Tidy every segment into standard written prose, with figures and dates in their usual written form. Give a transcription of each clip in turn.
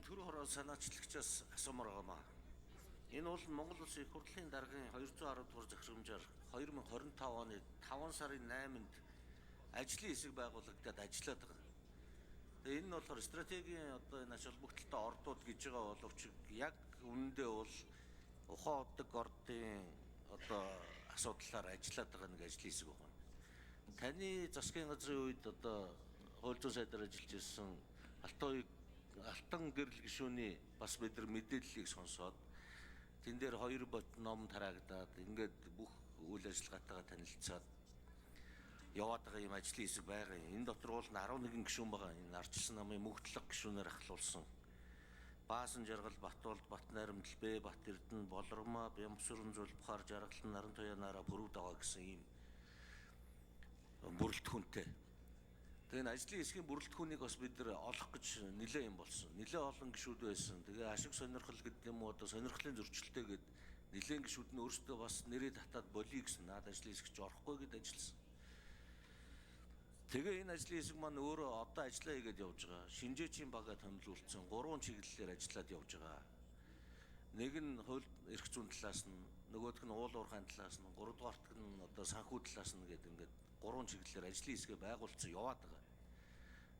төр хороо санаачлагчаас асуумаар байгаамаа. Энэ бол Монгол Улсын их хурлын даргын 210 дугаар захирамжаар 2025 оны 5 сарын 8-нд ажлын хэсэг байгуулагдаад ажиллаад байгаа. Тэгээ энэ нь болохоор стратегийн энэ ач холбогдолтой ордууд гэж байгаа боловч яг үнэндээ бол ухаан удаг ордын асуудлаар ажиллаад байгаа нэг ажлын хэсэг байна. Таны засгийн газрын үед хууль зүйн сайдаар ажиллаж ирсэн Алтан гэрэл гишүүний бас бид нар мэдээллийг сонсоод тэн дээр 2 ном тараагдаад ингээд бүх үйл ажиллагаатайгаа танилцаад яваад байгаа юм ажлын хэсэг байгаа юм. Энэ дотор бол 11 гишүүн байгаа. Энэ Ардчилсан намын мөгдлөг гишүүнээр ахлуулсан. Баасан жаргал, Батуулд, Батнайрамдал, Б Бат Эрдэнэ, Болормоо, Бямбсүрэн, Зүлбухаар, Жаргалан, Наран Туянаараа бүрүү даваа гэсэн юм бүрэлдэхүүнтэй. Тэгээ энэ ажлын хэсгийн бүрэлдэхүүнийг бас бид нар олох гэж нэлээ юм болсон. Нэлээ олон гишүүд байсан. Тэгээ ашиг сонирхол гэдэг юм уу сонирхлын зөрчилтэй гээд нэлээд гишүүд нь өөрсдөө бас нэрээ татаад болиё гэсэн наад ажлын хэсэгч орохгүй гэд ажилласан. Тэгээ энэ ажлын хэсэг маань өөрөө одоо ажиллаа хийгээд явж байгаа. Шинжээчийн багаа томилуулсан 3 чиглэлээр ажиллаад явж байгаа. Нэг нь хууль эрх зүйн талаас нь, нөгөөх нь уул уурхайн талаас нь, 3 дугаарт нь санхүү талаас нь гэдэг ингээд 3 чиглэлээр ажлын хэсгээ байгуулсан яваад байгаа.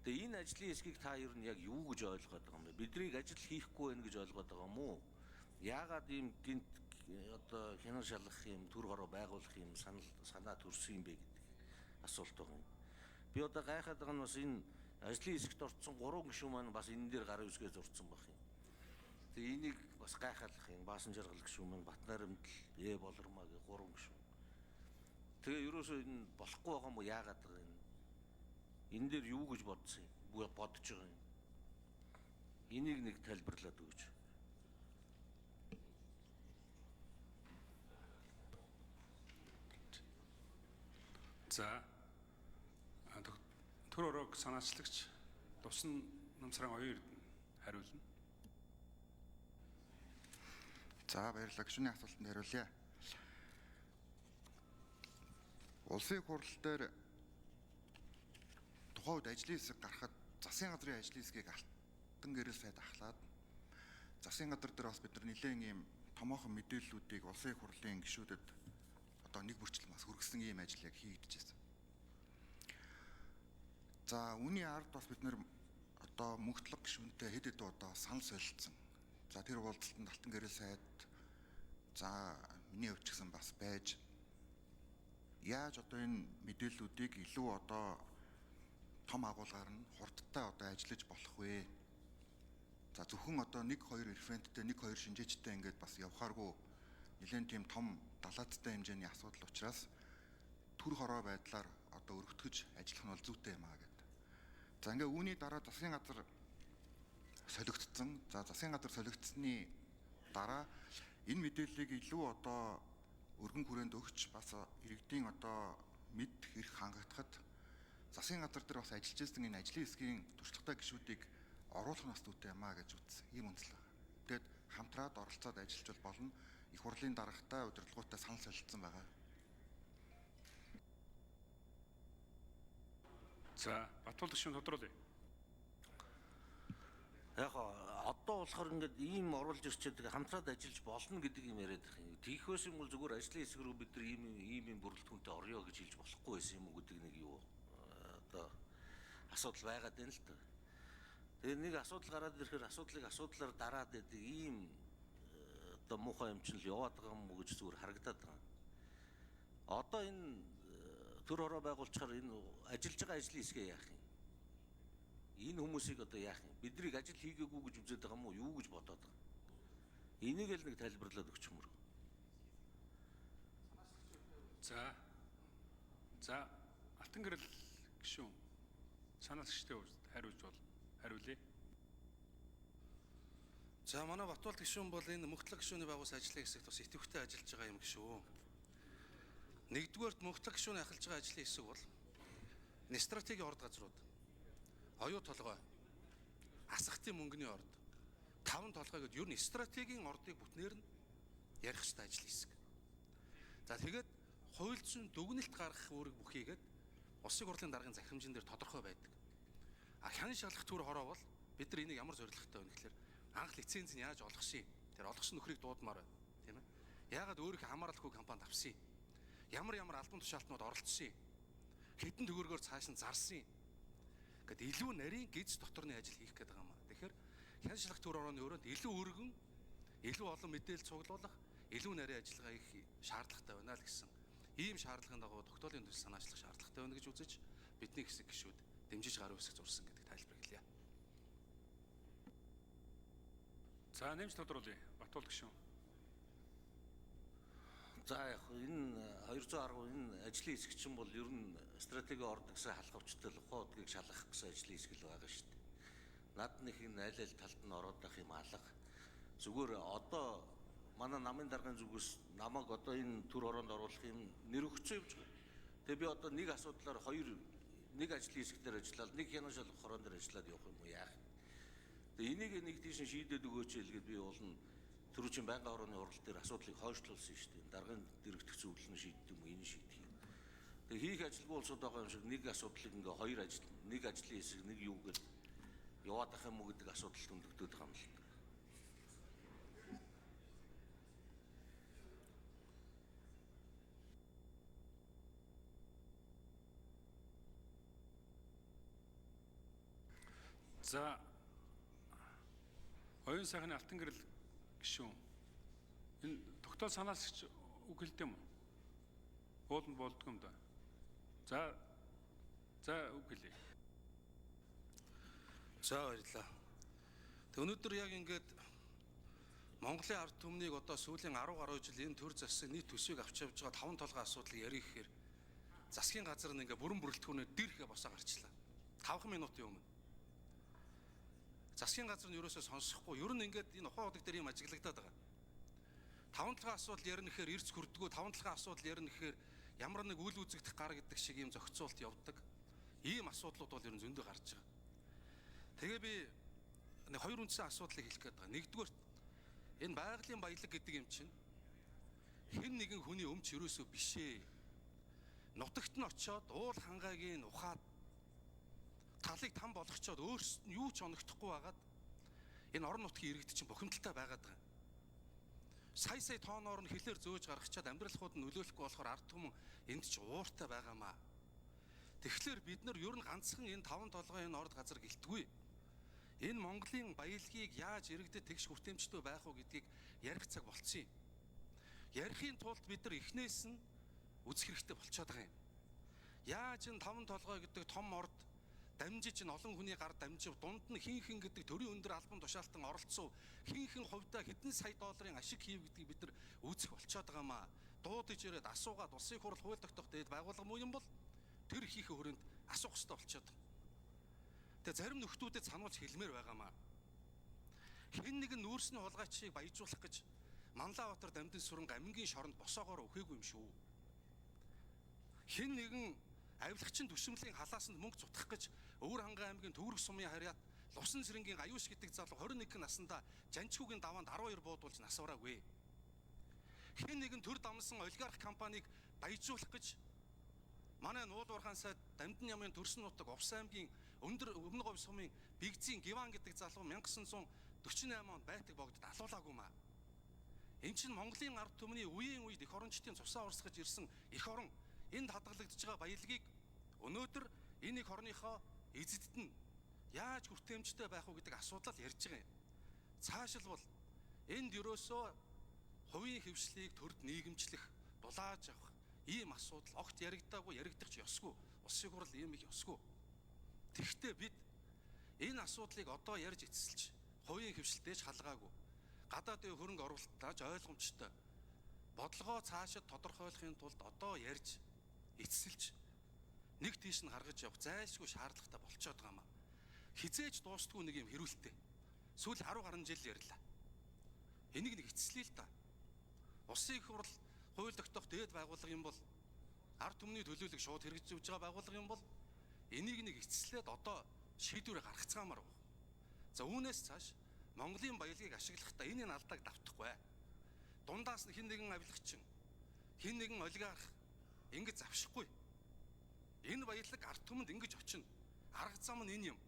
Тэгээ энэ ажлын хэсгийг та ер нь яг юу гэж ойлгоод байгаа юм бэ? Биднийг ажил хийхгүй байх гэж ойлгоод байгаа юм уу? Яагаад ийм гинт хянан шалгах юм, төр хороо байгуулах юм санаа төрсөн юм бэ гэдэг асуулт байгаа юм. Би одоо гайхаад байгаа нь бас энэ ажлын хэсэгт орсон 3 гишүүн маань бас энэ дээр гарын үсгээ зурцсан байх юм. Тэгээ энийг бас гайхаалах юм. Баасан жаргал гишүүн маань Батнайрамдал, Болормоо гэх 3 гишүүн. Тэгээ ерөөсөө энэ болохгүй байгаа юм уу? Яагаад байгаа юм? Энэ дээр юу гэж бодож байгаа юм? Энийг нэг тайлбарлаад өгөөч. За төр хорог санаачлагч Дусна Намсран 2 хариулна. За баярлалаа. Гишүүний асуултанд хариулъя. Улсын их хурл дээр тухайн үед ажлын хэсэг гарахад засгийн газрын ажлын хэсгийг Алтан гэрэл сайд ахлаад засгийн газар дээр бас бид нар нэлээд ийм томоохон мэдээллүүдийг улсын их хурлын гишүүдэд нэг бүрчлэн бас хүргэсэн ийм ажил яг хийгдчихсэн. За үүний ард бас бид нар мөгдлөг гишүүнтэй хэд хэдэн удаа санал солилцсон. За тэр уулзалтанд Алтан гэрэл сайд за миний хувьд ч гэсэн бас байж яаж энэ мэдээллүүдийг илүү том агуулгаар нь хурдтай ажиллаж болох вэ? За зөвхөн 1-2 референттэй 1-2 шинжээчтэй ингээд бас явхааргүй нэлээд тийм том далаацтай хэмжээний асуудал учраас төр хороо байдлаар өргөтгөж ажиллах нь бол зүйтэй юм аа гэдэг. За ингээ үүний дараа засгийн газар солигдсон. За засгийн газар солигдсны дараа энэ мэдээллийг илүү өргөн хүрээнд өгч бас иргэдийн мэд хэрэг хангагдахад засгийн газар дээр бас ажиллаж байсан энэ ажлын хэсгийн туршлагатай гишүүдийг оруулах нь бас зүйтэй юм аа гэж үзсэн. Ийм үндэслэл байна. Тэгээд хамтраад оролцоод ажиллаж болно. Их хурлын даргатай удирдлагуудтай санал солилцсон байгаа. За Батуулд гишүүн тодруулъя. Яг одоо болохоор ингээд ийм оруулж ирчээд хамтраад ажиллаж болно гэдэг юм яриад байгаа юм. Тийх байсан бол зүгээр ажлын хэсэг рүү бид нар ийм бүрэлдэхүүнтэй орё гэж хэлж болохгүй байсан юм уу гэдэг нэг юу асуудал байгаад байна л та. Тэгээ нэг асуудал гараад ирэхээр асуудлаар дараад байдаг ийм муухай юм чинь л яваад байгаа юм уу гэж зүгээр харагдаад байгаа. Одоо энэ төр хороо байгуулчихаар энэ ажиллаж байгаа ажлын хэсгээ яах юм? Энэ хүмүүсийг яах юм? Биднийг ажил хийгээгүй гэж үзээд байгаа юм уу? Юу гэж бодоод байгаа? Энийг л нэг тайлбарлаад өгч юм уу? За Алтан гэрэл гишүүн санаалагчтай хариулж болно. Хариулъя. За манай Батуулд гишүүн бол энэ мөгдлөг гишүүний байгуулсан ажлын хэсэгт бас идэвхтэй ажиллаж байгаа юм гишүү. Нэгдүгээрт мөгдлөг гишүүний ахалж байгаа ажлын хэсэг бол стратегийн орд газрууд, оюу толгой, асхтын мөнгөний орд, 5 толгой гэдэг ер нь стратегийн ордыг бүтнээр нь ярих хэрэгтэй ажлын хэсэг. За тэгээд хууль зүйн дүгнэлт гаргах үүрэг бүхийгээд улсын хурлын даргын захирамжийн дээр тодорхой байдаг. Хянан шалгах төр хороо бол бид нар энийг ямар зорилготой байна гэхээр Анх лиценз нь яаж олгосон юм? Тэр олгосон нөхрийг дуудмаар байна, тийм ээ. Яагаад өөрийнхөө хамааралгүй компанид авсан юм? Ямар албан тушаалтнууд оролцсон юм? Хэдэн төгрөгөөр цааш нь зарсан юм? Гэт илүү нарийн гиз доторны ажил хийх гээд байгаа юм аа. Тэгэхээр хяншлах төр орооны өрөөнд илүү өргөн, илүү олон мэдээлэл цуглуулах, илүү нарийн ажиллагаа хийх шаардлагатай байна л гэсэн ийм шаардлагын дагуу тогтоолын төсөл санаачлах шаардлагатай байна гэж үзэж бидний хэсэг гишүүд дэмжиж гаруй хэсэг зурсан гэдэг тайлбар хэлье. За нэмж тодруулъя. Батуул гишүүн. За яг энэ 210 энэ ажлын хэсэг чинь бол ер нь стратеги ордог гэсэн халахвчтай ухаан удгийг шалгах гэсэн ажлын хэсэг л байгаа шүү дээ. Над нэг энэ аль талд нь ороод байх юм алга. Зүгээр одоо манай намын даргын зүгээс намайг одоо энэ төр ороонд оруулах юм нэр өгцөө явж байгаа. Тэгээ би одоо нэг асуудлаар нэг ажлын хэсгээр ажиллаад нэг хянаа шалгах хорон дээр ажиллаад явах юм уу яах. Тэгээ энийг нэг тийш шийдээд өгөөч хэлгээд би уулна түрүүчийн байнгын хорооны хурал дээр асуудлыг хойшлуулсан шүү дээ. Даргын дэрэгдэх зүйл нь шийддэг юм уу энэ шийдэх юм. Тэгээ хийх ажилгүй улсууд байгаа юм шиг нэг асуудлыг ингээ хоёр ажил нэг ажлын хэсэг нэг юу гэж яваад ах юм уу гэдэг асуудал төндөгдөд байгаа юм л да. За оюун сайхны алтан гэрэл гишүүн. Энэ тогтоол санаасч үг хэлдэм үү? Ууланд болдго юм да. За үг хэлье. За баярлалаа. Тэг өнөөдөр яг ингээд Монголын ард түмнийг одоо сүүлийн 10 гаруй жил энэ төр засгийн нийт төсвийг авч явж байгаа 5 толгой асуудлыг ярих гэхээр засгийн газар нь ингээд бүрэн бүрэлдэхүүнээр дэрхэ босоо гарчлаа. 5 минутын өмнө. Засгийн газар нь ерөөсөө сонсохгүй. Ер нь ингээд энэ ухаан удаг дээр юм ажиглагдаад байгаа. 5 толгой асуудал ярих нэхээр эрс хүрдгүү, 5 толгой асуудал ярих нэхээр ямар нэг үл үзэгдэх гар гэдэг шиг юм зохицуулт явдаг. Ийм асуудлууд бол ер нь зөндөө гарч байгаа. Тэгээ би нэг хоёр үндсэн асуудлыг хэлэх гээд байгаа. Нэгдүгээр энэ байгалийн баялаг гэдэг юм чинь хэн нэгэн хүний өмч ерөөсөө биш ээ. Нутагт нь очиод уул хангаагийн ухаад талыг там болгочоод өөрсдөд нь юу ч оногдохгүй байгаад энэ орон нутгийн иргэд чинь бухимдалтай байгаад байгаа. Сая тооноор нь хэлээр зөөж гаргачаад амьдралхууд нь нөлөөлөхгүй болохоор ард түмэн энд ч ууртай байгаамаа. Тэгэхээр бид нар ер нь ганцхан энэ 5 толгой энэ орд газар гэлтгүй. Энэ Монголын баялагийг яаж иргэдэд тэгш хүртээмжтэй байх уу гэдгийг ярих цаг болцсон юм. Ярихын тулд бид нар эхнээс нь үзэх хэрэгтэй болчиход байгаа юм. Яаж энэ 5 толгой гэдэг том орд дамжиж энэ олон хүний гар дамжив дунд нь хин гэдэг төрийн өндөр албан тушаалтан оролцов хин хувьдаа хэдэн сая долларын ашиг хийв гэдгийг бид нар үзэх болчиход байгаамаа. Дуудаж ирээд асуугаад улсын хурал хууль тогтоох дээд байгууллага муу юм бол тэр хийхээ хүрээнд асуух хэрэгтэй болчиход байна. Тэгээ зарим нөхдүүдэд сануулж хэлмээр байгаамаа. Хэн нэгэн нүүрсний хулгайчийг баяжуулах гэж Манлайбаатар Дамдын сүрэн амингийн шоронд босоогоор өгөөгүй юм шүү. Хэн нэгэн авилагчин төшмөлийн халаасанд мөнгө зутгах гэж Өвөр хангай аймгийн Төвөрг сумын харьяат Лусан цэрэнгийн Аюуш гэдэг залуу 21 наснда Жанчхүүгийн даваанд 12 буудуулж насвараагүй. Хэн нэгэн төр дамнасан олигарх компанийг баяжуулах гэж манай Нуулуурхаан сайд Дамдын ямын Төрсөн нутаг Увс аймгийн Өмнө говь сумын Бигзийн Гиван гэдэг залуу 1948 онд байтаг богдод алуулаагүй маа. Энэ чинь Монголын ард түмний үеийн үед эх орончдын цусаа урсгаж ирсэн эх орон энд хадгалагдж байгаа баялагийг өнөөдөр энэ эх орныхоо эзэдд нь яаж хүртээмжтэй байх уу гэдэг асуудал ярьж байгаа юм. Цаашилбал энд ерөөсөө хувийн хөвшлийг төрд нийгэмчлэх, дулааж авах ийм асуудал огт яригдаагүй, яригдах ч ёсгүй. Улсын хурал ийм их ёсгүй. Тэгэхдээ бид энэ асуудлыг одоо ярьж эцэлж, хувийн хөвшлтэйч халгаагүй. Гадаадын хөрөнгө оруулалтаж ойлгомжтой. Бодлогоо цаашид тодорхойлохын тулд одоо ярьж, эцэлж нэг тийш нь гаргаж явах зайлшгүй шаардлагатай болчиход байгаамаа. Хизээж дуустгүй нэг юм хэрүүлтэй. Сүүл 10 гаруй жил ярьлаа. Энийг нэг эцэлээ л та. Улсын их хурал хууль тогтоох дээд байгууллага юм бол ард түмний төлөөлөг шууд хэрэгжүүлж байгаа байгууллага юм бол энийг нэг эцэлээд одоо шийдвэр гаргацгаамаар байна. За үүнээс цааш Монголын баялагийг ашиглахдаа энэ алдааг давтахгүй. Дундаас нь хэн нэгэн авилагчин, хэн нэгэн олигарх ингэж завшихгүй. Энэ баялаг ард түмэнд ингэж очино. Арга зам нь энэ юм.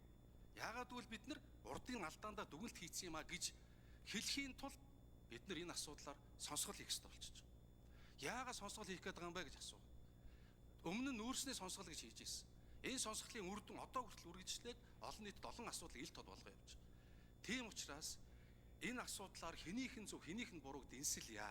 Яагаад гэвэл бид нар урдын алдаандаа дүгнэлт хийсэн юм а гэж хэлхийн тулд бид нар энэ асуудлаар сонсгол хийх ёстой болчихж байгаа. Яагаад сонсгол хийх гээд байгаа юм бэ гэж асуув. Өмнө нь нүүрснээ сонсгол гэж хийж ирсэн. Энэ сонсголын үр дүн одоо хүртэл үргэлжлээд олон нийтэд олон асуудлыг ил тод болгоо явж байгаа. Тийм учраас энэ асуудлаар хэнийхэн зөв хэнийхэн бурууг дэнсэлье.